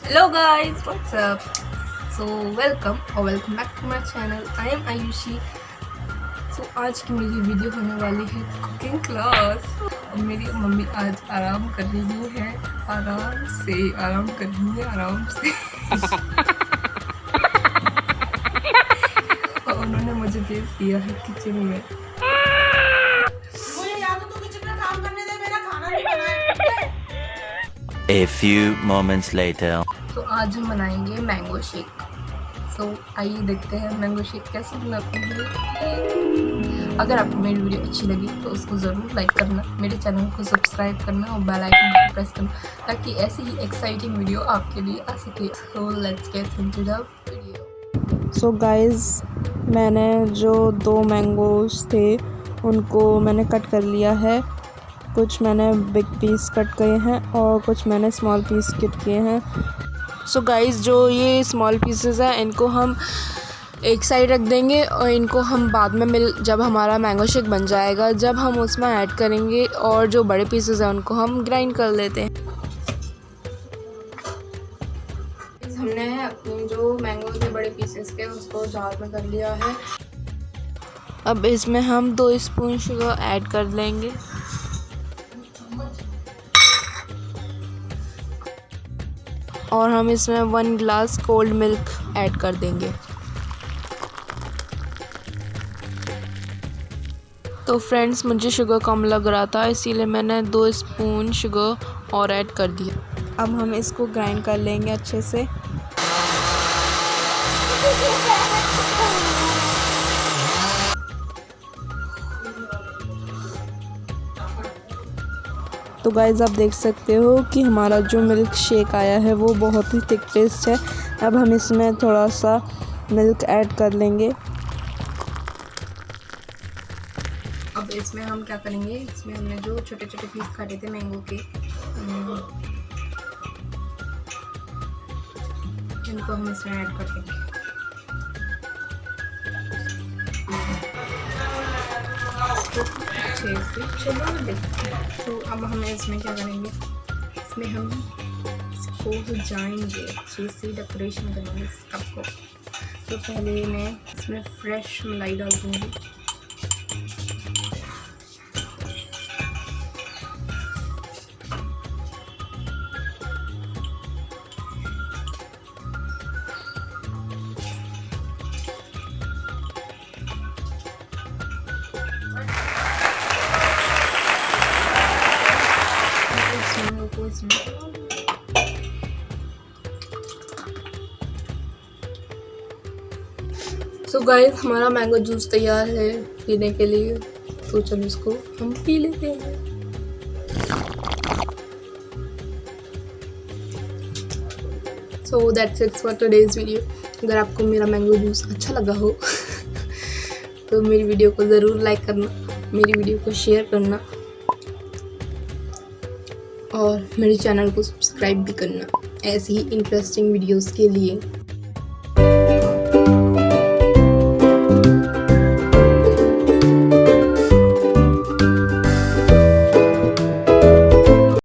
Hello guys, what's up? So welcome back to my channel. I am Ayushi. So आज की मेरी video होने वाली है कुकिंग क्लास। और मेरी मम्मी आज आराम कर रही है, आराम कर रही है आराम से। और उन्होंने मुझे भेज दिया है किचन में। मुझे या तो किचन में काम करने दे, मेरा खाना नहीं बनाया। A few moments later. तो आज हम बनाएंगे मैंगो शेक। तो आइए देखते हैं मैंगो शेक कैसे बनाते हैं। अगर आपको मेरी वीडियो अच्छी लगी तो उसको ज़रूर लाइक करना, मेरे चैनल को सब्सक्राइब करना और बेल आइकन को प्रेस करना ताकि ऐसी ही एक्साइटिंग वीडियो आपके लिए आ सके। So let's get into the video. So guys, मैंने जो 2 मैंगोज़ थे उनको मैंने कट कर लिया है। कुछ मैंने बिग पीस कट किए हैं और कुछ मैंने स्मॉल पीस कट किए हैं। सो गाइज़, जो ये स्मॉल पीसेस हैं इनको हम एक साइड रख देंगे और इनको हम बाद में जब हमारा मैंगो शेक बन जाएगा जब हम उसमें ऐड करेंगे, और जो बड़े पीसेस हैं उनको हम ग्राइंड कर लेते हैं। हमने अपने जो मैंगो के बड़े पीसेस के उसको जार में कर लिया है। अब इसमें हम 2 स्पून शुगर ऐड कर लेंगे। और हम इसमें 1 ग्लास कोल्ड मिल्क ऐड कर देंगे। तो फ्रेंड्स, मुझे शुगर कम लग रहा था इसीलिए मैंने 2 स्पून शुगर और ऐड कर दिया। अब हम इसको ग्राइंड कर लेंगे अच्छे से। तो गाइज़, आप देख सकते हो कि हमारा जो मिल्क शेक आया है वो बहुत ही थिक पेस्ट है। अब हम इसमें थोड़ा सा मिल्क ऐड कर लेंगे। अब इसमें हम क्या करेंगे, इसमें हमने जो छोटे छोटे पीस काटे थे मैंगो के, इनको हम इसमें ऐड कर देंगे। तो अब हमें इसमें क्या करेंगे, इसमें हम इसको सजाएंगे, अच्छे से डेकोरेशन करेंगे इस कप को। तो पहले मैं इसमें फ्रेश मलाई डाल दूँगी। सो गाइस, हमारा मैंगो जूस तैयार है पीने के लिए। तो चलो इसको हम पी लेते हैं। So that's it for today's video. अगर आपको मेरा मैंगो जूस अच्छा लगा हो तो मेरी वीडियो को ज़रूर लाइक करना, मेरी वीडियो को शेयर करना और मेरे चैनल को सब्सक्राइब भी करना ऐसी ही इंटरेस्टिंग वीडियोस के लिए।